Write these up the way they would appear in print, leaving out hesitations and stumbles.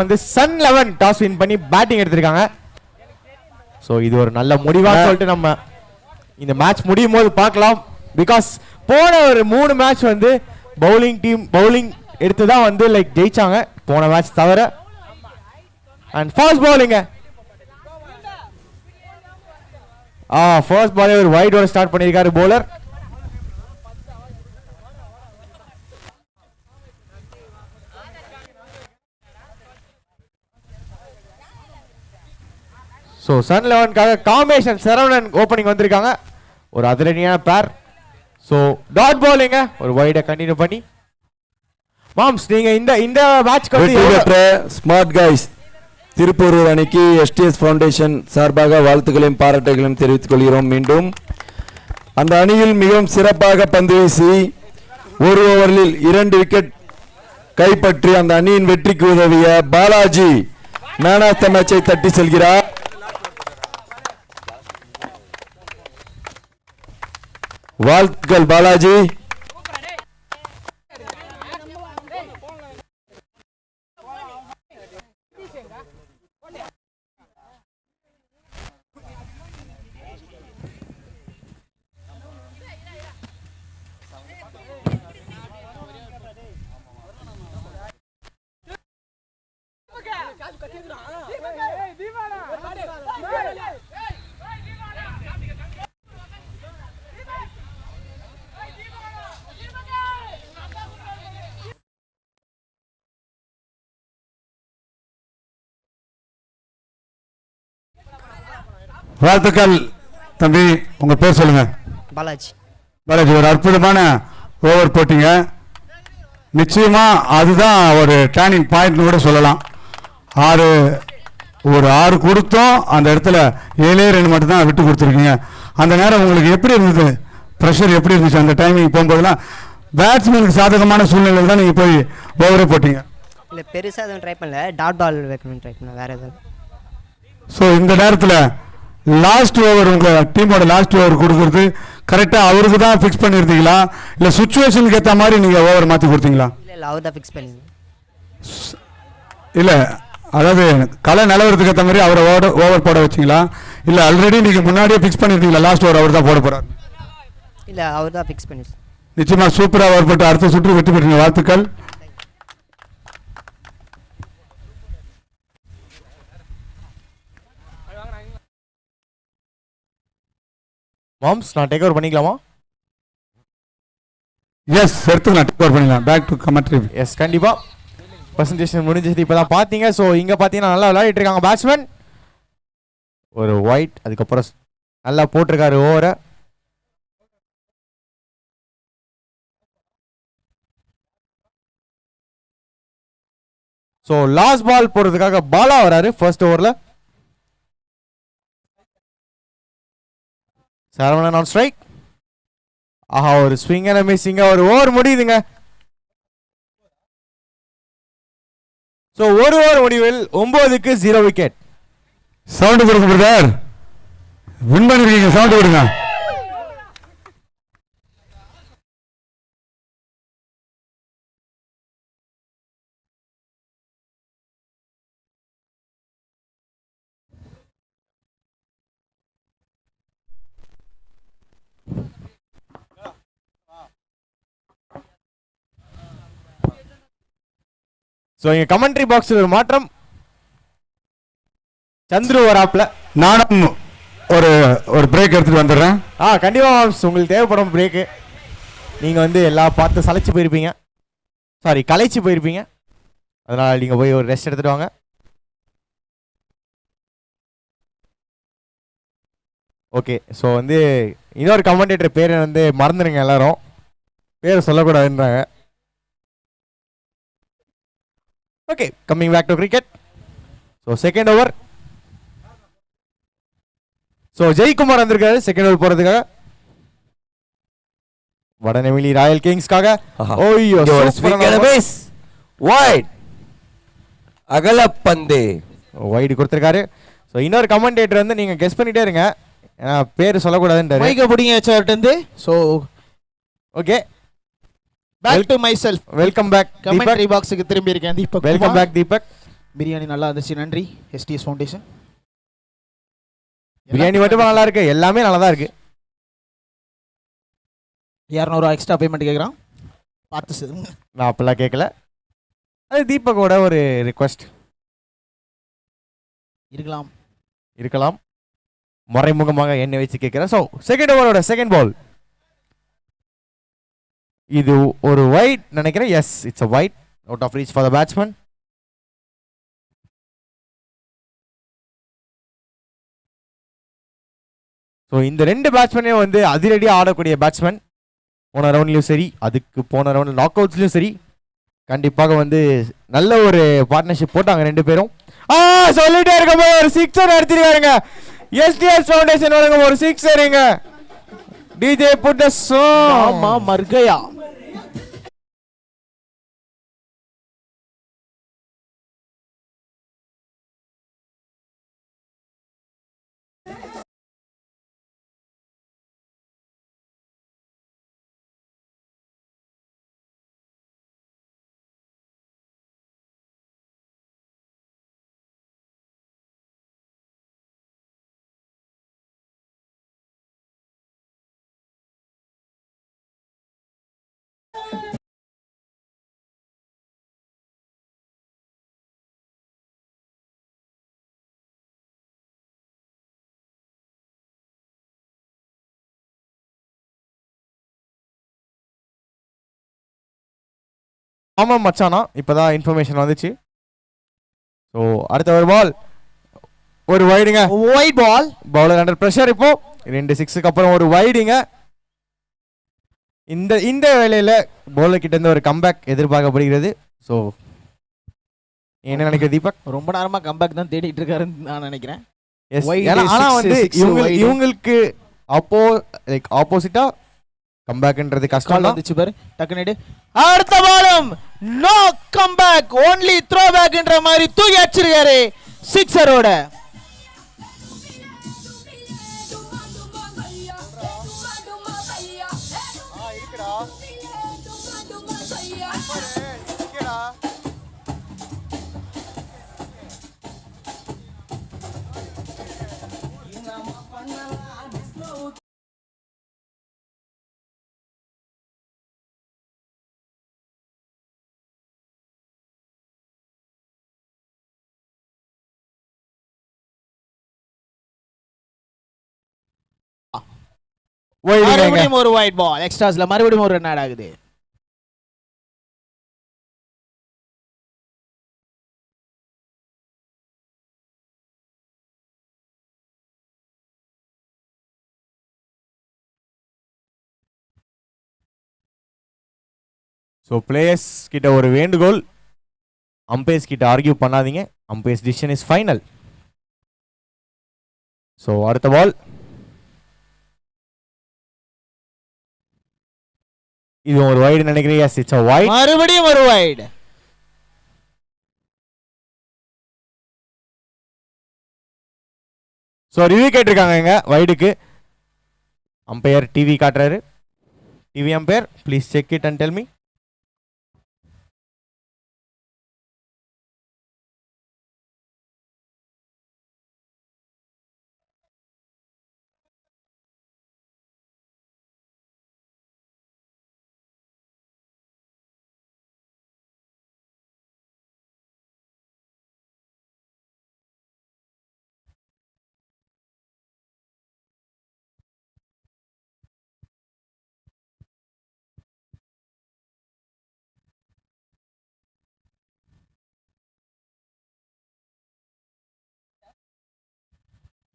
வந்து Sun 11 toss win பண்ணி batting எடுத்திருக்காங்க. ஸோ இது ஒரு நல்ல முடிவாக சொல்லிட்டு நம்ம இந்த மேட்ச் முடியும் போது பார்க்கலாம். பிகாஸ் போன ஒரு 3 மேட்ச் வந்து பவுலிங் எடுத்து தான் வந்து லைக் ஜெயிச்சாங்க போன மேட்ச் தவிர. அண்ட் ஃபர்ஸ்ட் பவுலிங்க ஃபர்ஸ்ட் பாலே ஒரு வைடோட ஸ்டார்ட் பண்ணியிருக்காரு பவுலர். ஸோ சன் 11க்காக காம்பினேஷன் சரவணன் ஓப்பனிங் வந்திருக்காங்க. ஒரு அதிரடியான பேர். ஸோ டாட் பவுலிங்க ஒரு வைடை கண்டினியூ பண்ணி மாம்ஸ் நீங்க இந்த மேட்ச்க்கு வந்து ஸ்மார்ட் கைஸ் திருப்பூரூர் அணிக்கு எஸ்டிஎஸ் ஃபவுண்டேஷன் சார்பாக வாழ்த்துக்களையும் பாராட்டுகளையும் தெரிவித்துக் கொள்கிறோம். மீண்டும் அந்த அணியில் மிகவும் சிறப்பாக பந்து வீசி ஒரு ஓவரில் 2 விக்கெட் கைப்பற்றி அந்த அணியின் வெற்றிக்கு உதவிய பாலாஜி மேன் ஆஃப் த மேட்சை தட்டி செல்கிறார். வாழ்த்துக்கள் பாலாஜி. வாழ்த்துக்கள் தம்பி. உங்க பேர் சொல்லுங்க. பாலாஜி. பாலாஜி ஒரு அற்புதமான ஓவர் போட்டீங்க. நிச்சயமா அதுதான் ஒரு டர்னிங் பாயிண்ட்னு கூட சொல்லலாம். ஒரு 6 கொடுத்தோம், அந்த இடத்துல 7 ரன் மட்டும் தான் விட்டு கொடுத்துருக்கீங்க. அந்த நேரம் உங்களுக்கு எப்படி இருந்தது? ப்ரெஷர் எப்படி இருந்துச்சு அந்த டைமிங் போகும்போதெல்லாம்? பேட்ஸ்மேனுக்கு சாதகமான சூழ்நிலையில் தான் நீங்கள் போய் ஓவரே போட்டீங்க. இல்லை பெருசாக எதுவும் ட்ரை பண்ணல, டாட் பால் வைக்கணும்னு ட்ரை பண்ணல, வேறு எதுவும். ஸோ இந்த நேரத்தில் லாஸ்ட் ஓவர் உங்கள் டீமோட லாஸ்ட் ஓவர் கொடுக்குறது கரெக்டாக அவருக்கு தான் ஃபிக்ஸ் பண்ணியிருந்தீங்களா, இல்லை சுச்சுவேஷனுக்கு ஏற்ற மாதிரி நீங்கள் ஓவர் மாற்றி கொடுத்தீங்களா? இல்லை அவர் தான் ஃபிக்ஸ் பண்ணி. இல்லை அதாவது கலை நிலவரத்துக்கு ஏற்ற மாதிரி அவரை ஓவர் போட வச்சிங்களா, இல்லை ஆல்ரெடி நீங்கள் முன்னாடியே ஃபிக்ஸ் பண்ணியிருந்தீங்களா லாஸ்ட் ஓவர் அவர் தான் போட போகிறார்? இல்லை அவர் தான் ஃபிக்ஸ் பண்ணி. நிச்சயமாக சூப்பராக ஓவர் போட்டு அடுத்த சுற்று வெற்றி பெற்றீங்க. வாழ்த்துக்கள். மாம்ஸ் நான் டேக் ஓவர் பண்ணிக்கலாமா? எஸ் எடுத்துக்கலாம், டேக் ஓவர் பண்ணிக்கலாம். Back to commentary. எஸ் கண்டிப்பா. பிரசன்டேஷன் முடிஞ்சது இப்போ தான் பார்த்தீங்க. ஸோ இங்கே பார்த்தீங்கன்னா நல்லா விளையாடிட்டு இருக்காங்க பேட்ஸ்மேன். ஒரு ஒயிட் அதுக்கப்புறம் நல்லா போட்டிருக்காரு ஓவரை. ஸோ லாஸ்ட் பால் போடுறதுக்காக பாலா வராரு ஃபர்ஸ்ட் ஓவரில். Saravanan on strike. ஆஹா ஒரு ஸ்விங் அண்ட் மிஸ்ஸிங்க ஒரு ஓவர் முடியுதுங்க. ஸோ ஒரு ஓவர் முடிவில் 9க்கு 0 விக்கெட். சவுண்ட் கொடுங்க பிரதர், வின் பண்ணிருக்கீங்க. சவுண்ட் கொடுங்க. ஸோ இங்க கமெண்ட்ரி பாக்ஸில் ஒரு மாற்றம். சந்துரு வராப்ல. நானும் ஒரு பிரேக் எடுத்துட்டு வந்துடுறேன். கண்டிப்பா உங்களுக்கு தேவைப்படும் பிரேக்கு. நீங்க வந்து எல்லாம் பார்த்து சளைச்சு போயிருப்பீங்க, சாரி களைச்சு போயிருப்பீங்க. அதனால நீங்க போய் ஒரு ரெஸ்ட் எடுத்துட்டு வாங்க. ஓகே. ஸோ வந்து இன்னொரு கமெண்டேட்டர் பேரை வந்து மறந்துடுங்க எல்லாரும், பேரை சொல்லக்கூடாதுன்றாங்க. Okay, coming back to cricket. So second over. So Jaikumar வந்திருக்காரு செகண்ட் ஓவர் போறதுக்காக. வடநெமிலி ராயல் கிங்ஸ்க்காக. ஓய்யோ வைட் அகலப்பந்து வைடு கொடுத்துருக்காரு. ஸோ இன்னொரு கமெண்டேட்டர் வந்து நீங்க கெஸ் பண்ணிட்டே இருங்க, ஏன்னா பேர் சொல்லக்கூடாதுன்றாரு. மைக்க பிடிங்க ஹெச்ஆர்ட்டு. So okay, back to myself. Welcome back commentary பாக்ஸுக்கு திரும்பி இருக்கேன் தீபக். Welcome back Deepak. பிரியாணி நல்லா இருந்துச்சு, நன்றி எஸ்டிஎஸ் ஃபவுண்டேஷன். பிரியாணி மட்டும் நல்லா இருக்கு, எல்லாமே நல்லா தான் இருக்கு. 200 எக்ஸ்ட்ரா பேமெண்ட் கேட்குறான், பார்த்து சொல்லுங்க. நான் அப்பெல்லாம் கேட்கல, அது தீபக்கோட ஒரு ரிக்வெஸ்ட் இருக்கலாம். மறைமுகமாக என்ன வச்சு கேட்கிறேன். ஸோ செகண்ட் ஓவரோட செகண்ட் பால், இது ஒரு வைட் நினைக்கிறேன். Yes, it's a wide, out of reach for the batsman. So இந்த ரெண்டு பேட்ஸ்மேனையும் வந்து அதிரடியாக ஆடக்கூடிய பேட்ஸ்மேன். போன ரவுண்ட்லையும் சரி, அதுக்கு போன ரவுண்ட் நாக் அவுட்ஸ்லையும் சரி, கண்டிப்பாக வந்து நல்ல ஒரு பார்ட்னர்ஷிப் போட்டாங்க ரெண்டு பேரும். சொல்லிட்டே இருக்கும்போது ஒரு சிக்ஸர் எடுத்துருக்காருங்க. எஸ்டிஎஸ் ஃபவுண்டேஷன் வழங்கும் ஒரு சிக்ஸருங்க. DJ put the song. மர்கயா ஆமாம் மச்சானா, இப்போதான் இன்ஃபர்மேஷன் வந்துச்சு. ஸோ அடுத்த ஒரு பால், ஒரு வைடுங்க. White ball, bowler under pressure. இப்போ 2 6க்கு அப்புறம் ஒரு வைடுங்க. இந்த வேளையில பவுலர் கிட்ட இருந்து ஒரு கம்பேக் எதிர்பார்க்கப்படுகிறது. ஸோ என்ன நினைக்கிற தீபக்? ரொம்ப நேரமா கம்பேக் தான் தேடிட்டு இருக்காருன்னு நான் நினைக்கிறேன். ஆனா வந்து இவங்களுக்கு ஆப்போசிட்டா கம்பேக்ன்றது கஷ்டம் வந்துச்சு பாரு டக்குனு. அடுத்த பாலும் நோ கம்பேக், ஒன்லி த்ரோ பேக்ன்ற மாதிரி தூக்கி அடிச்சிருக்காரு சிக்ஸரோட. மறுபடியும் ஒரு ஒயிட் பால், எக்ஸ்ட்ராஸ்ல மறுபடியும் ஒரு ரன் ஆட் ஆகுது. ஸோ பிளேயர்ஸ் கிட்ட ஒரு வேண்டுகோள், அம்பையர்ஸ் கிட்ட ஆர்கியூ பண்ணாதீங்க, umpires decision is final. So அடுத்த பால், இது ஒரு வைடு நினைக்கிறேன். Yes, it's a wide. மறுபடியும் ஒரு வைடு. ஸோ ரிவ்யூ கேட்டிருக்காங்க வைடுக்கு. அம்பையர் டிவி காட்டுறாரு. TV umpire, please check it and tell me.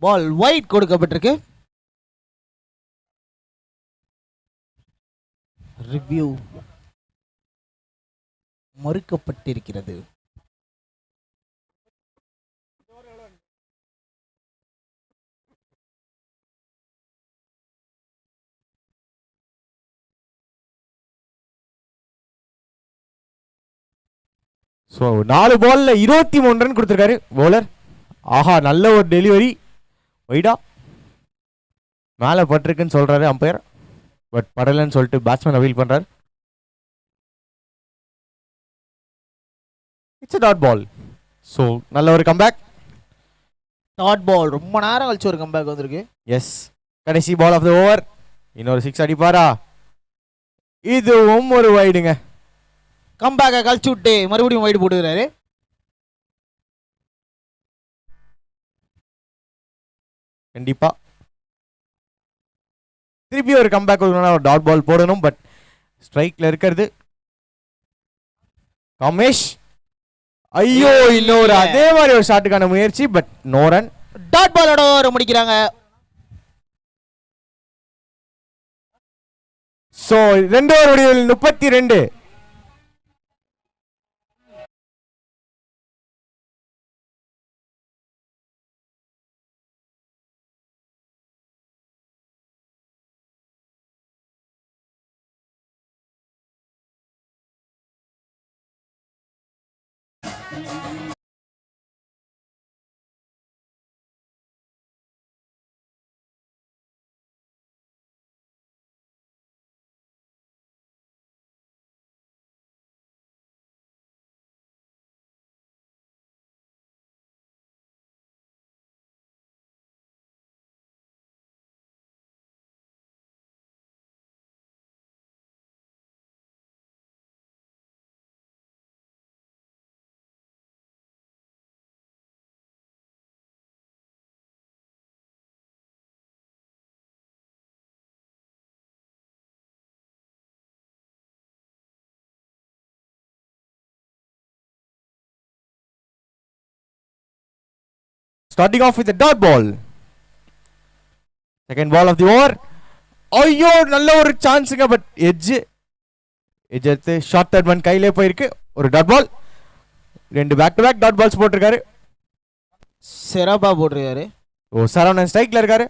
Ball wide கொடுக்கப்பட்டிருக்கு. ரிவ்யூ மறுக்கப்பட்டிருக்கிறது. ஸோ 4 பால்ல 23 ரன் கொடுத்துருக்காரு பவுலர். ஆஹா, நல்ல ஒரு டெலிவரி. வைடா மேலே பட்டிருக்குன்னு சொல்றாரு அம்பையர், பட் படலன்னு சொல்லிட்டு பேட்ஸ்மேன் அவீல் பண்றாரு. It's a dot ball. So நல்ல ஒரு கம்பேக். டாட் பால் ரொம்ப நேரம் கழிச்சு ஒரு கம்பேக் வந்திருக்கு. எஸ், கடைசி பால் ஆஃப் த ஓவர். இன்னொரு 6 அடிப்பாரா? இதுவும் ஒரு வைடுங்க. கம்பேக்கை கழிச்சு விட்டு மறுபடியும் வைடு போட்டுக்கிறாரு. கண்டிப்பா திருப்பி ஒரு கம்பேக் கொடுக்கணும்னா ஒரு டாட் பால் போடணும். பட் ஸ்ட்ரைக்ல இருக்கிறது கமேஷ். ஐயோ, இன்னொரு அதே மாதிரி ஒரு ஷாட்டுக்கான முயற்சி. But no run. டாட் பாலோட ஓவர் முடிக்கிறாங்க. சோ 2 ஓவர் முடிவில் 32. Starting off with a dot ball. Second ball of the over. ஐயோ, நல்ல ஒரு சான்ஸுங்க. பட் எட்ஜ் எடுத்து ஷார்ட் தேர்ட் ஒன் கையிலே போயிருக்கு. ஒரு dot ball. 2 back to back dot balls போட்டிருக்காரு. சிறப்பா போட்டிருக்காரு. ஓ, சரவணன் ஸ்ட்ரைக்ல இருக்காரு.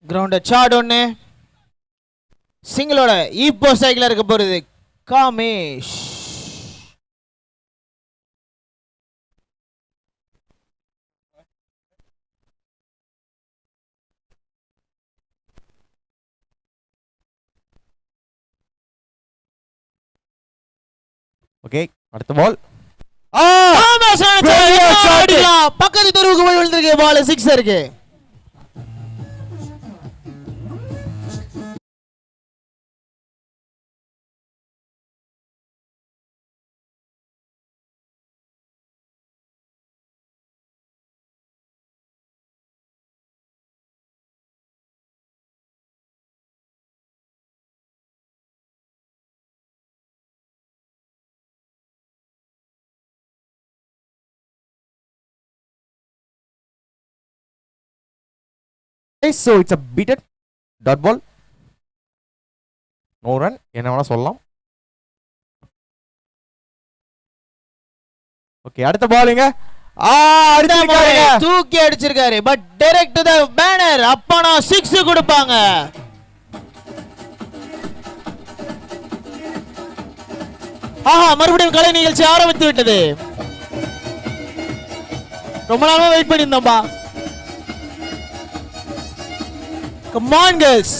கிரவுண்ட் சாட் ஒன்னு. சிங்கிளோட இப்போ சைக்கிள் இருக்க போறது காமேஷ். ஓகே, அடுத்த பால். பக்கத்து தெருவுக்கு போய் விழுந்திருக்கு. பால் 6 இருக்கு. So it's a beaten dot ball. No run. என்ன வேணா சொல்லலாம். ஓகே, அடுத்த பாலுங்க. அடிச்சிருக்காருங்க. தூக்கி அடிச்சிருக்காரு. But direct to the banner. அப்பனா 6 கொடுப்பாங்க. ஆஹா, மறுபடியும் கலை நிகழ்ச்சி ஆரம்பித்து விட்டது. ரொம்ப நாளா வெயிட் பண்ணியிருந்தோம்பா. Come on, girls.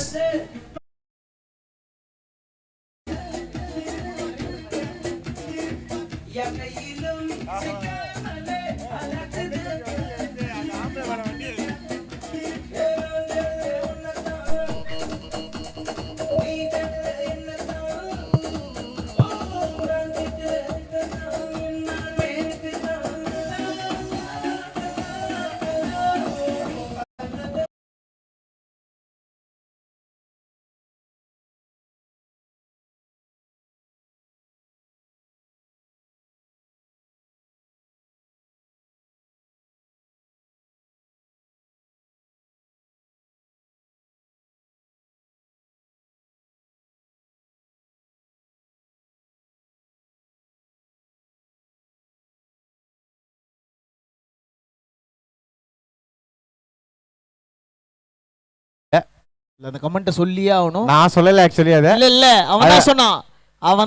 அந்த கமெண்ட் சொல்லியே ஆகணும். நான் சொல்லல ஆக்சுவலி அத. இல்ல அவன்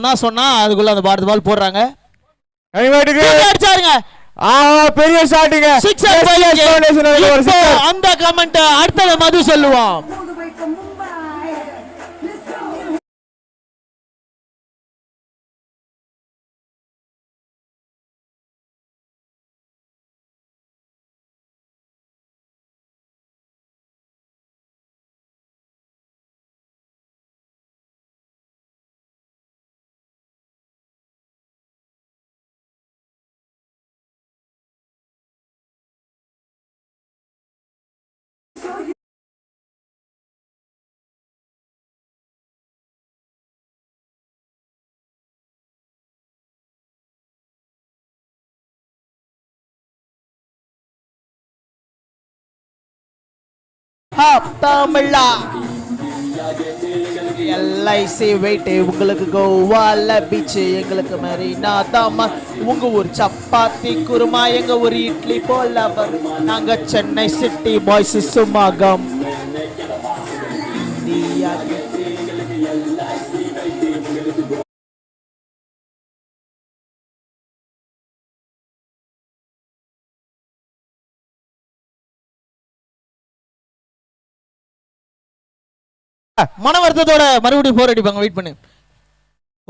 தான் சொன்னான். அதுக்குள்ள அந்த பாரத் பால் போடுறாங்க. அடிச்சாருங்க. பெரிய ஷாட்டுங்க. அந்த கமெண்ட் அடுத்த மது சொல்லுவான். தமிழா எல்ஐசி வெயிட் உங்களுக்கு கோவால பீச் எங்களுக்கு மெரினா தாமா உங்க ஒரு சப்பாத்தி குருமா எங்க ஒரு இட்லி போல நாங்க சென்னை சிட்டி பாய்ஸ் சுமகம் இந்தியா மன வருத்தத்தோட மறுபடியும் 4 அடிப்பாங்க. வெயிட் பண்ணு.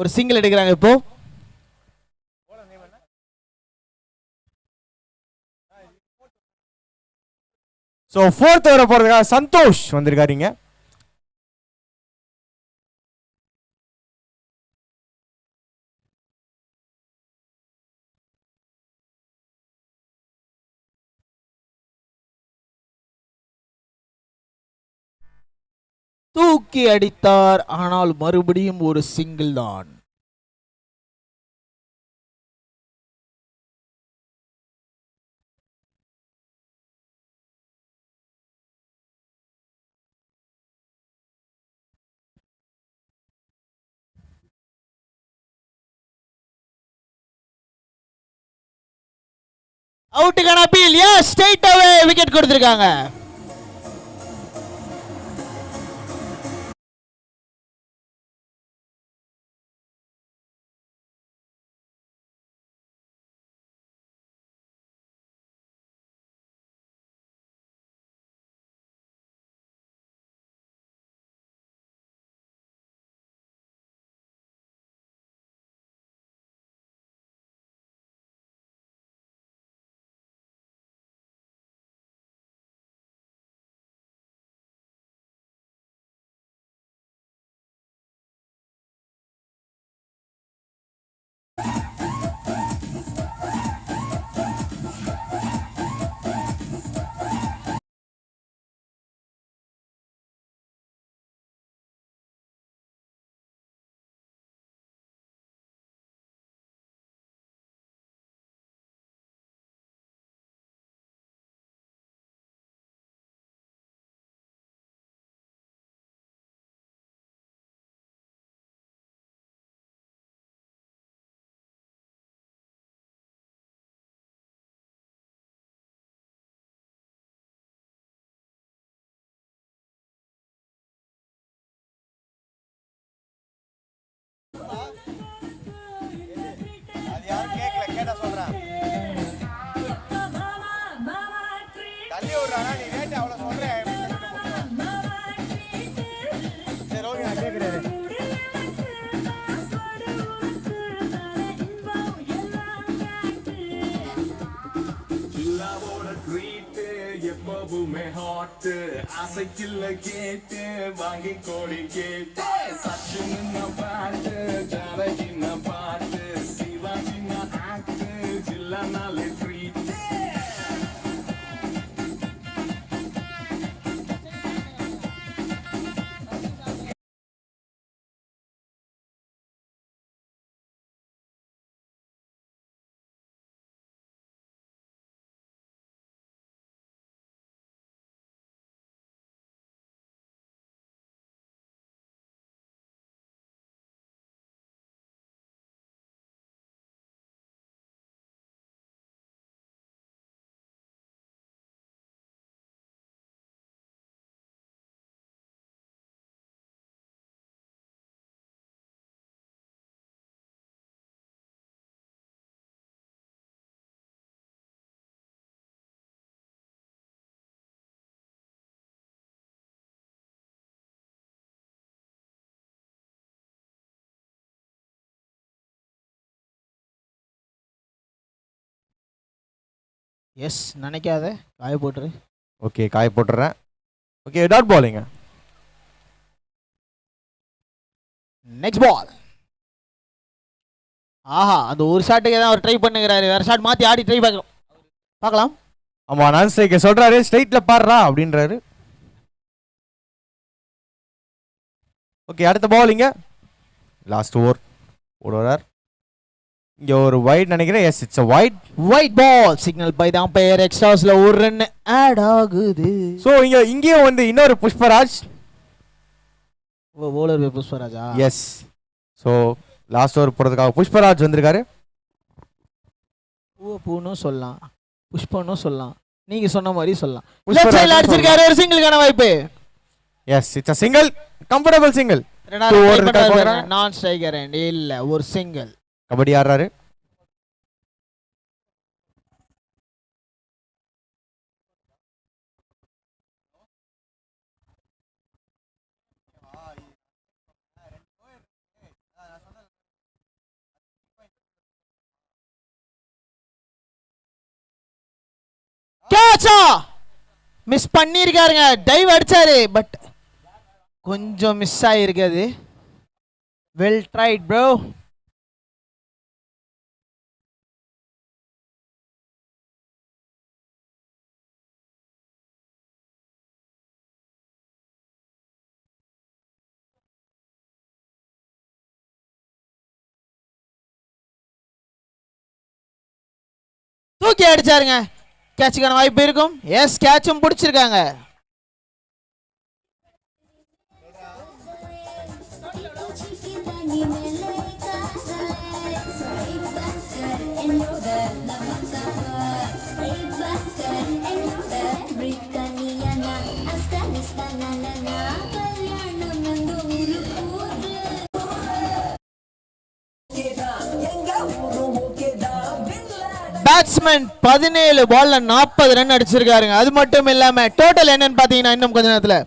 ஒரு சிங்கிள் எடுக்கிறாங்க இப்போ. ஸோ 4th ஓவர போறதுக்காக சந்தோஷ் வந்திருக்காருங்க. தூக்கி அடித்தார். ஆனால் மறுபடியும் ஒரு சிங்கிள் தான். அவுட்டுக்கான appeal. Yes, straight away wicket கொடுத்திருக்காங்க. எப்பவுமே ஹாட் அசைக்கில்ல கேட்டு வாங்கி கோடி கேட்டு சச்சின் பாட்டு ஜானகின பாட்டு சிவாஜின ஆக்ட் ஜில்லானாலே ட்ரீட் எஸ், நினைக்காத காய போட்டுரு. ஓகே, காய போட்டுறேன். ஓகே, டாட் பாலிங்க. Next ball. ஆஹா, அந்த ஒரு ஷாட்டுக்கு தான் அவர் ட்ரை பண்ணுகிறாரு. வேற ஷாட் மாத்தி ஆடி ட்ரை பார்க்கலாம். ஆமா, நான் ஸ்ட்ரைக்க சொல்றாரு, ஸ்ட்ரைட்ல பாடுறா அப்படின்றாரு. ஓகே, அடுத்த பாலிங்க. Last over ஓடுறார். இங்க ஒரு வைட் நினைக்கிறேன். Yes, it's a wide ball signal by தான் பெயர் எக்ஸ்ட்ராஸ்ல ஒரு ரன் ஆட் ஆகுது. ஸோ இங்கேயும் வந்து இன்னொரு புஷ்பராஜ். போலர் புஷ்பராஜா? எஸ். ஸோ லாஸ்ட் ஓவர் போறதுக்காக புஷ்பராஜ் வந்திருக்காரு. பூனும் சொல்லலாம், புஷ்பனும் சொல்லலாம், நீங்க சொன்ன மாதிரி சொல்லலாம். புஷ்பராஜ் அடிச்சிருக்காரு, ஒரு சிங்கிள்கான வாய்ப்பு. Yes, it's a single, comfortable single. Non striker இல்ல, ஒரு சிங்கிள். கபடி ஆடுறாரு. கேட்சா மிஸ் பண்ணிருக்காருங்க. டைவ் அடிச்சாரு, பட் கொஞ்சம் மிஸ் ஆயிருக்காது. Well tried bro. தூக்கி அடிச்சாருங்க. கேட்சுக்கான வாய்ப்பு இருக்கும். எஸ், கேட்சும் பிடிச்சிருக்காங்க. பேட்ஸ்மேன் 17 பால்ல 40 ரன் அடிச்சிருக்காருங்க. அது மட்டும் இல்லாம டோட்டல் என்னன்னு பாத்தீங்கன்னா இன்னும் கொஞ்ச நேரத்துல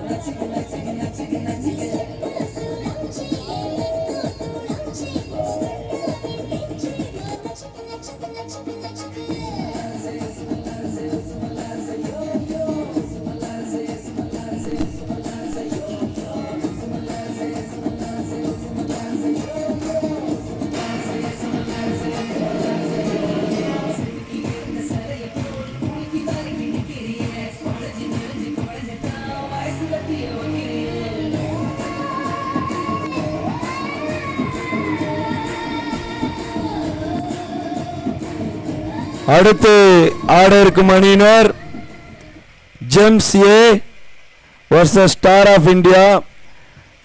Let's go. அடுத்து ஆட இருக்கும் அணியினர் Gems A versus Star of India.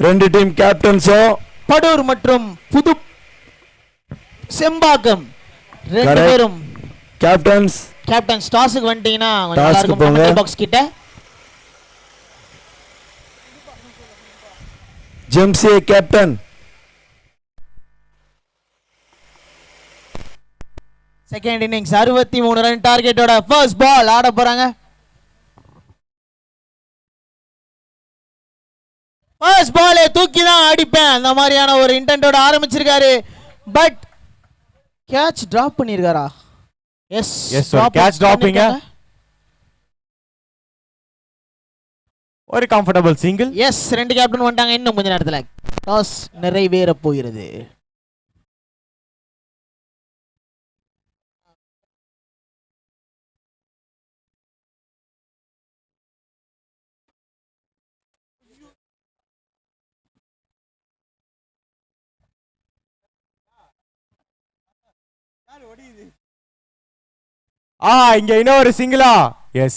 2 team கேப்டன்ஸும் படூர் மற்றும் புது செம்பாக்கம் 2 Correct. பேரும் கேப்டன்ஸ் கேப்டன் டாஸுக்கு வந்துட்டீங்கன்னா கொஞ்சம் Toss நல்லா க்கு இருக்கும். போங்க. பாக்ஸ் கிட்ட Gems A captain. Second innings 63 run டார்கெட்டோட ஃபர்ஸ்ட் பால் ஆட போறாங்க. ஃபர்ஸ்ட் பாலே தூக்கி தான் அடிப்பேன் அந்த மாதிரியான ஒரு இன்டென்ட்டோட ஆரம்பிச்சிருக்காரு. பட் கேட்ச் டிராப் பண்ணிருக்காரா? Yes Yes, sir. Catch dropping. ஒரு கம்ஃபர்டபிள் சிங்கிள். எஸ் 2 கேப்டன் வந்துட்டாங்க. இன்னும் கொஞ்ச நேரத்துல டாஸ் நிறைவேற போகிறது. இங்க இன்னொரு சிங்கிளா? எஸ்,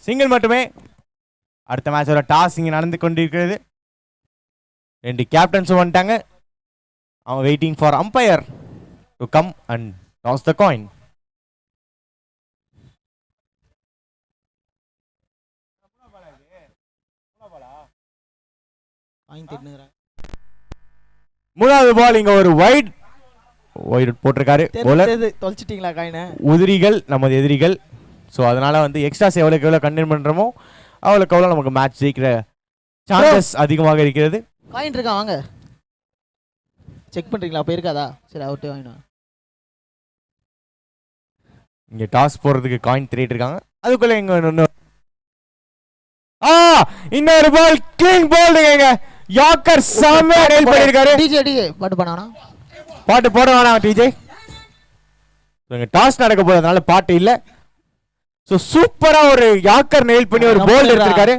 சிங்கிள் மட்டுமே. அடுத்த மேட்சோட டாஸ் இங்க நடந்து கொண்டிருக்கிறது. 2 கேப்டன்ஸும் வந்துட்டாங்க. அவங்க waiting for umpire to come and toss the coin. மூணாவது பால் இங்க ஒரு வைட் போட்டிருக்காரு bowler. தொலைச்சிட்டீங்களா காயினை? உதிரிகள் நமது எதிரிகள். ஸோ அதனால வந்து எக்ஸ்ட்ராஸ் எவ்வளோக்கு எவ்வளோ கண்டெயின் பண்ணுறோமோ அவ்வளோக்கு எவ்வளோ நமக்கு மேட்ச் ஜெயிக்கிற சான்சஸ் அதிகமாக இருக்கிறது. காயின் இருக்கா? வாங்க செக் பண்றீங்களா? அப்போ இருக்காதா? சரி அவர்கிட்ட வாங்கினோம். இங்கே டாஸ் போடுறதுக்கு காயின் தேடிட்டு இருக்காங்க. அதுக்குள்ள இங்க இன்னொரு பால் கிளீன் போல்டுங்க. யாக்கர் செமையா நெயில் பண்ணிருக்காரு. டிஜே பாட்டு பண்ணானா? பாட்டு போட வேணாம் டிஜே. டாஸ் நடக்க போறதுனால பாட்டு இல்ல. சோ சூப்பரா ஒரு யாக்கர் நெயில் பண்ணி ஒரு போல்ட் எடுத்திருக்காரு.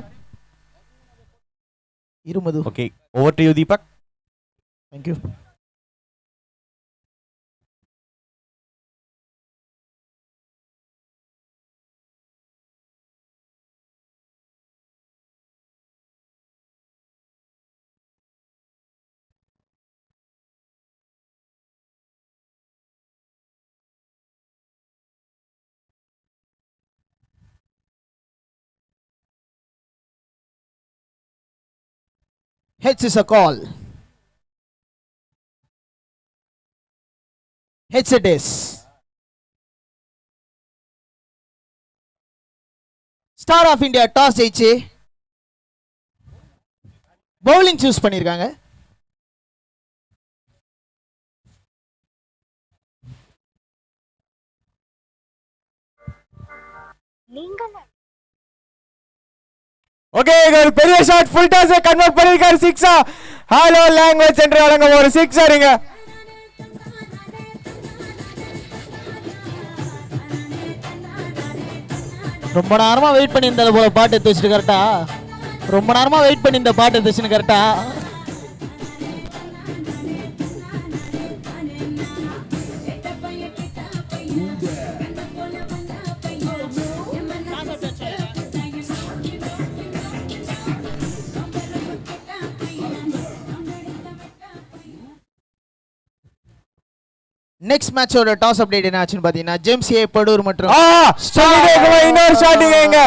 இருமது. Okay, over to you Deepak. Thank you. H is a call. H it is. Star of India toss ஜெயிச்சு bowling choose பண்ணிருக்காங்க. ஓகே, ஒரு பெரிய ஷாட் ஃபுல் டாஸ் கன்வெர்ட் பண்ணிருக்காரு. 6 ஹலோ லாங்குவேஜ் சென்டர் வழங்க ஒரு 6 ரொம்ப நேரமா வெயிட் பண்ணி இந்த போல பாட்டு எடுத்து வச்சுட்டு கரெக்டா? ரொம்ப நேரமா வெயிட் பண்ணி இந்த பாட்டு எடுத்து வச்சுன்னு கரெக்டா? நெக்ஸ்ட் மேட்சோட டாஸ் அப்டேட் என்ன ஆச்சுன்னு பாத்தீங்கன்னா ஜேம்ஸ் ஏ படூர் மற்றும் இன்னொரு ஷாட்டிங்க.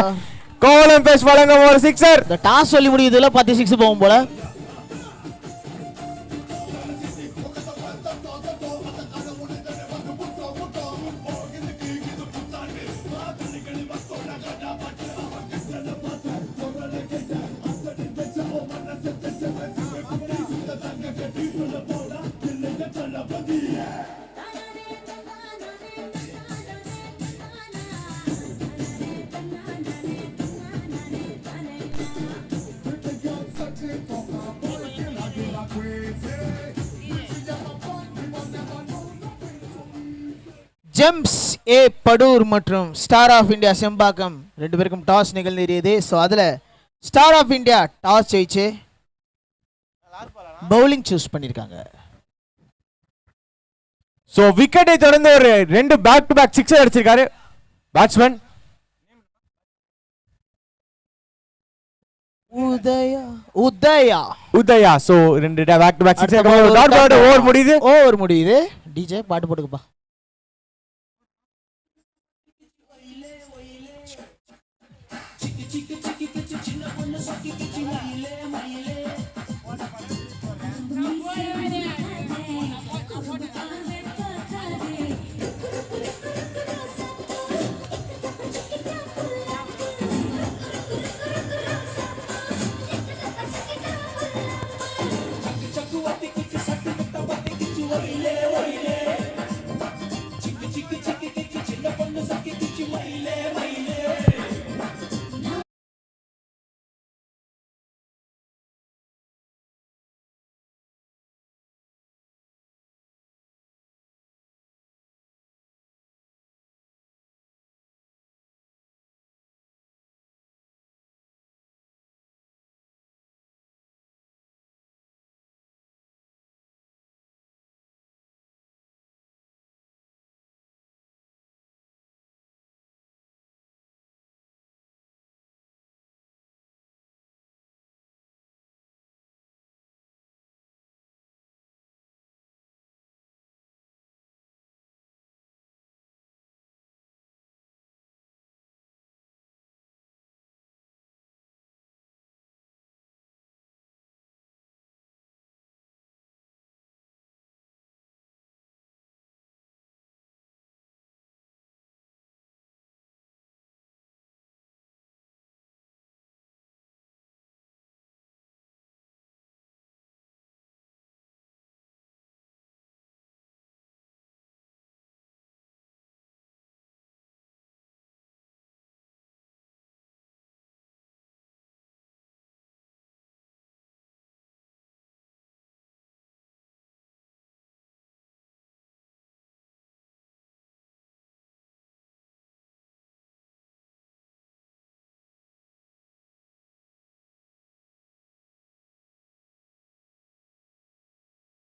கோலம் பேஸ் வழங்க ஒரு 6. இந்த டாஸ் சொல்லி முடியுதுல 10 6 போகும் போல. ஜெம்ஸ் ஏ படூர் மற்றும் ஸ்டார் ஆஃப் இந்தியா செம்பாக்கம் 2 பேருக்கும் டாஸ் நிகழ்ந்தேறியது. ஸோ அதில் ஸ்டார் ஆஃப் இந்தியா டாஸ் ஜெயிச்சு பவுலிங் சூஸ் பண்ணியிருக்காங்க. சோ விக்கெட்டை தொடர்ந்து ஒரு 2 பேக் டு பேக் சிக்ஸர் அடிச்சிருக்காரு batsman Udaya. So 2 back to back sixer dot ball over முடியுது. டிஜே பாட்டு போட்டுக்கப்பா.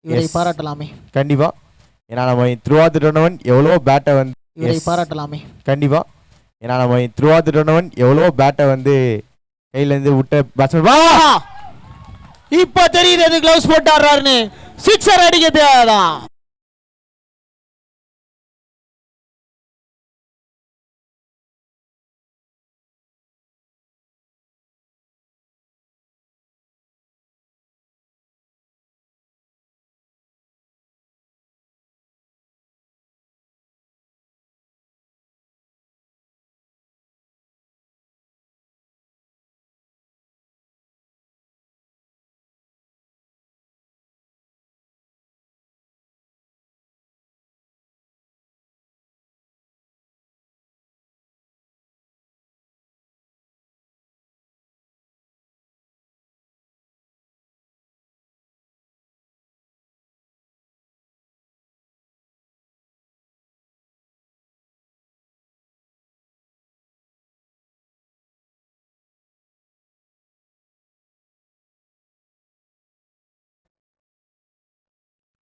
இவரை பாராட்டலாமே கண்டிப்பா. ஏன்னா நம்ம த்ரூ அவுட் தி டோர்னமெண்ட் எவ்வளோ பேட்டை வந்து இவரை பாராட்டலாமே கண்டிப்பா. ஏன்னா நம்ம த்ரூ அவுட் தி டோர்னமெண்ட் எவ்வளோ பேட்டை வந்து கையில இருந்து விட்ட பேட்ஸ்மேன் இப்ப தெரியுது க்ளவுஸ் போட்டு ஆடுறாருன்னு. சிக்ஸர் அடிக்க தேவைதான்.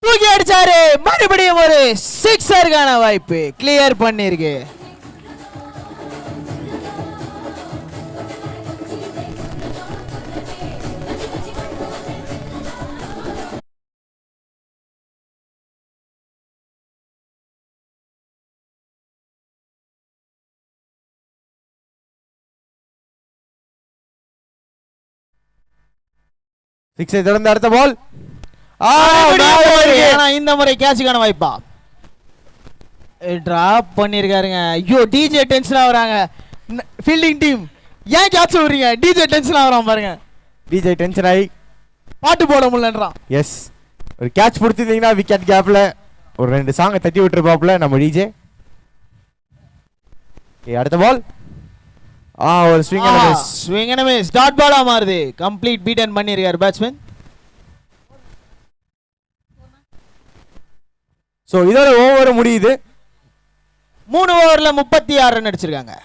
தூக்கி அடிச்சாரு. மறுபடியும் ஒரு சிக்ஸருக்கான வாய்ப்பு கிளியர் பண்ணிருக்கு. சிக்ஸை தொடர்ந்து அடுத்த பால் இந்த முறை கேட்சுக்கான வாய்ப்பா டிராப் பண்ணிருக்காருங்க. ஐயோ டிஜே டென்ஷன் ஆகுறாங்க. ஃபீல்டிங் டீம் ஏன் கேட்ச் விடுறீங்க? டிஜே டென்ஷன் ஆகுறான் பாருங்க. டிஜே டென்ஷன் ஆகி பாட்டு போட முடியலன்றான். எஸ் ஒரு கேட்ச் பிடிச்சிருந்தீங்கன்னா விக்கெட் கேப்ல ஒரு 2 சாங்கை தட்டி விட்டுருப்பாப்ல நம்ம டிஜே. அடுத்த பால் ஒரு swing and miss. Swing and miss. Dot Bala மாறுது. கம்ப்ளீட் பீட்டன் பண்ணிருக்காரு பேட்ஸ்மேன். சோ இதோட ஓவர் முடியுது. 3 ஓவர்ல 36 ரன் அடிச்சிருக்காங்க.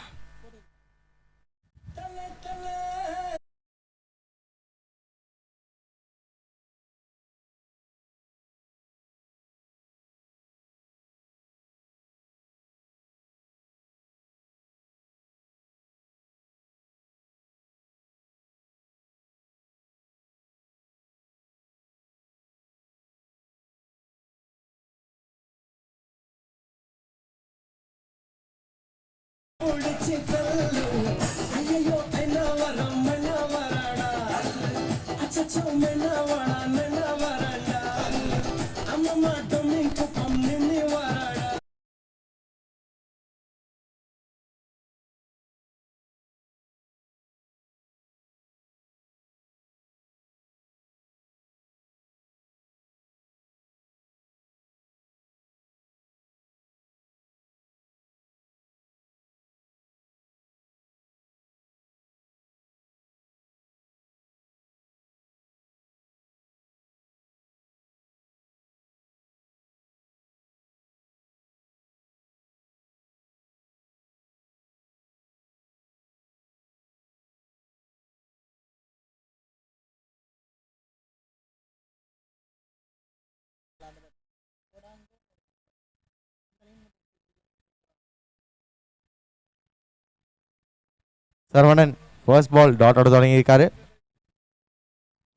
சரவணன் ஃபர்ஸ்ட் பால் டாட்டோட தொடங்கி இருக்காரு.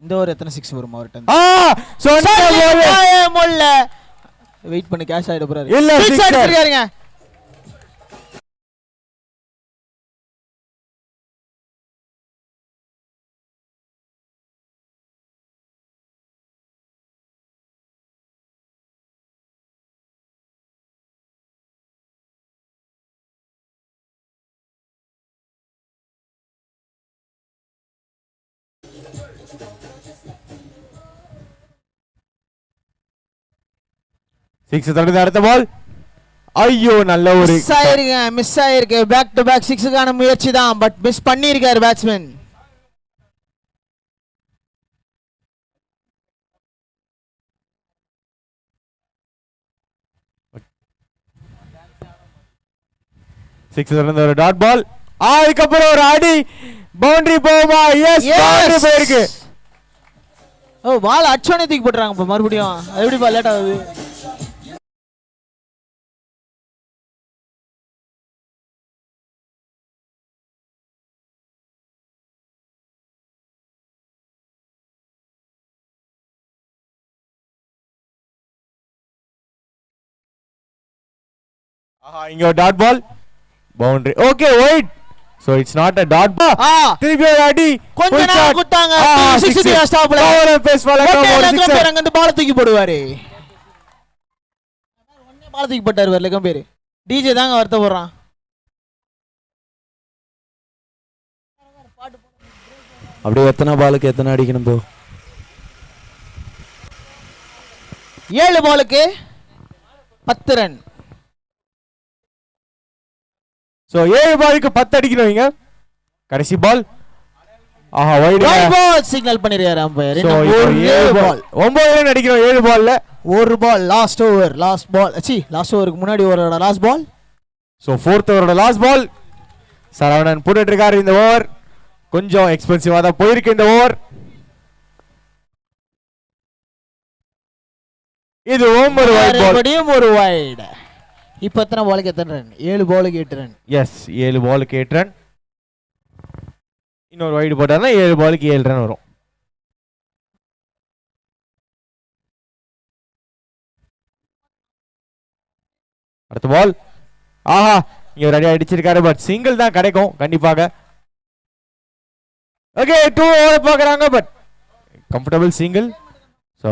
இந்த ஒரு எத்தனை 6 வரும் அவர்ட்ட? வெயிட் பண்ணி கேஷ் ஆயிட போறாரு. இல்ல 6 அடிச்சிருக்காருங்க. சிக்ஸ் தடுத்து அடுத்த பால். ஐயோ நல்ல ஒரு மிஸ் ஆயிருக்கு. பேக் டு பேக் 6க்கான முயற்சி தான், பட் மிஸ் பண்ணியிருக்காரு பேட்ஸ்மேன். சிக்ஸ் தடுத்து ஒரு டாட் பால். அதுக்கப்புறம் ஒரு அடி பவுண்டரி போகுமா? எஸ் பவுண்டரி போயிருக்கு. ஓ பால் அடிச்சோனே தூக்கி போட்டுறாங்க இப்ப மறுபடியும். அது எப்படி பால் லேட் ஆகுது? இங்க ஒரு dot ball boundary. Okay wide. So it's not a dot ball. திருப்பி ஒரு அடி கொஞ்ச நேரம் குத்தாங்க. 6 ஸ்டாப்ல பவர் பேஸ் பால் அங்க அந்த பால் தூக்கி போடுவாரு. ஒண்ணே பால் தூக்கி போட்டாரு வரல கம்பேர். டிஜே தாங்க வருத்த போறான். அப்படியே எத்தனை பாலுக்கு எத்தனை அடிக்கணும் போ? 7 பாலுக்கு 10 ரன். சோ 7 பாலுக்கு 10 அடிக்கணும் இங்க. கடைசி பால். ஆஹா வைட் பால் சிக்னல் பண்ணிருக்காரு அம்பயர். சோ 7 பால் 9 ரன் அடிக்கணும் 7 பால்ல. ஒரு ball last over. Last ball last ஓவருக்கு முன்னாடி ஓவரோட லாஸ்ட் பால். சோ 4th ஓவரோட லாஸ்ட் பால். சரவணன் போட்டுட்டு இருக்காரு இந்த ஓவர். கொஞ்சம் எக்ஸ்பென்சிவா தான் போயிருக்கு இந்த ஓவர். இது ஒரு வைட் பால். மறுபடியும் ஒரு வைட். இப்போ எத்தனை பாலுக்கு எத்தனை ரன்? 7 பாலுக்கு 8 ரன். எஸ் 7 பாலுக்கு 8 ரன். இன்னொரு வைடு போட்டாருன்னா 7 பாலுக்கு 7 ரன் வரும். அடுத்த பால். ஆஹா இங்க ஒரு அடி அடிச்சிருக்காரு, பட் சிங்கிள் தான் கிடைக்கும் கண்டிப்பாக. ஓகே 2 ஓவர் பார்க்கறாங்க, பட் கம்ஃபர்டபிள் சிங்கிள். சோ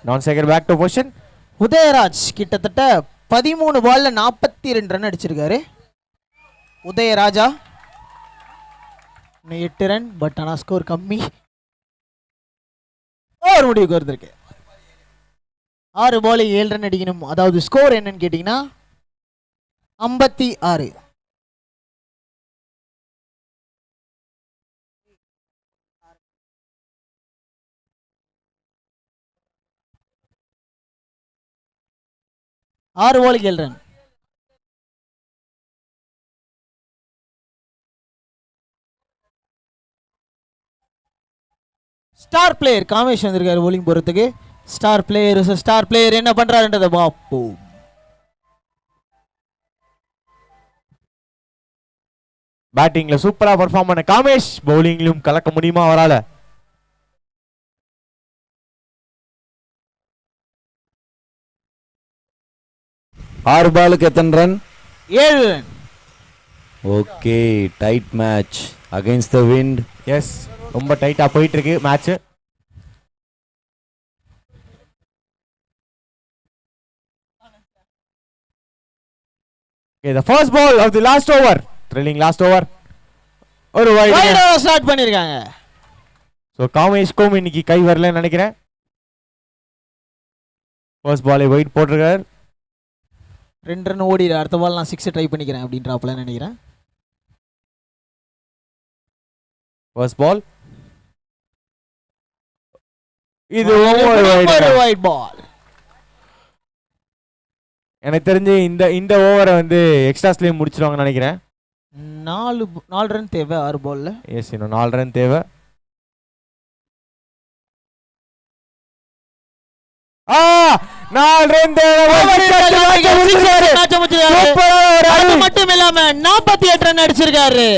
நான் second back to position. Udayaraj கிட்டத்தட்ட 13 பால்ல 42 ரன் அடிச்சிருக்காரு. உதயராஜா 8 ரன், பட் ஆனா ஸ்கோர் கம்மி. ஓவர் முடிவுக்கு வருது. 6 பால் 7 ரன் அடிக்கணும். அதாவது ஸ்கோர் என்னன்னு கேட்டீங்கன்னா 56. ஆறு பாலுக்கு 7 ரன். ஸ்டார் பிளேயர் காமேஷ் வந்திருக்காரு bowling போறதுக்கு. ஸ்டார் பிளேயர் என்ன பண்றாருன்றத பாப்போம். பேட்டிங்ல சூப்பரா பெர்ஃபார்ம் பண்ண காமேஷ், பவுலிங்லயும் கலக்க முடியுமா அவரால? ஆறு பாலுக்கு எத்தனை run? 7 run. Okay, tight match against the wind. Yes, ரொம்ப டைட்டா போயிட்டு இருக்கு match. Okay, the first ball of the last over. Thrilling last over. ஒரு வைட் ஸ்டார்ட் பண்ணிருக்காங்க. சோ காமேஷ்க்கும் இன்னைக்கு கை வரலன்னு நினைக்கிறேன். ஃபர்ஸ்ட் பாலே வைட் போட்டுருக்கார். 2 ரன் ஓடிடு, அடுத்த பால் நான் 6 ட்ரை பண்ணிக்கிறேன் அப்படின்றாப்ல நினைக்கிறேன். ஃபர்ஸ்ட் பால் இது ஒரு வைட் பால். எனக்கு தெரிஞ்சு இந்த ஓவரை வந்து எக்ஸ்ட்ராஸ்லயே முடிச்சிருவாங்கன்னு நினைக்கிறேன். 4 ரன் தேவை 6 பால்ல. எஸ், இன்னும் 4 ரன் தேவை. 4 ரன் தேவை. அது மட்டும் இல்லாம 48 ரன் அடிச்சிருக்காரு.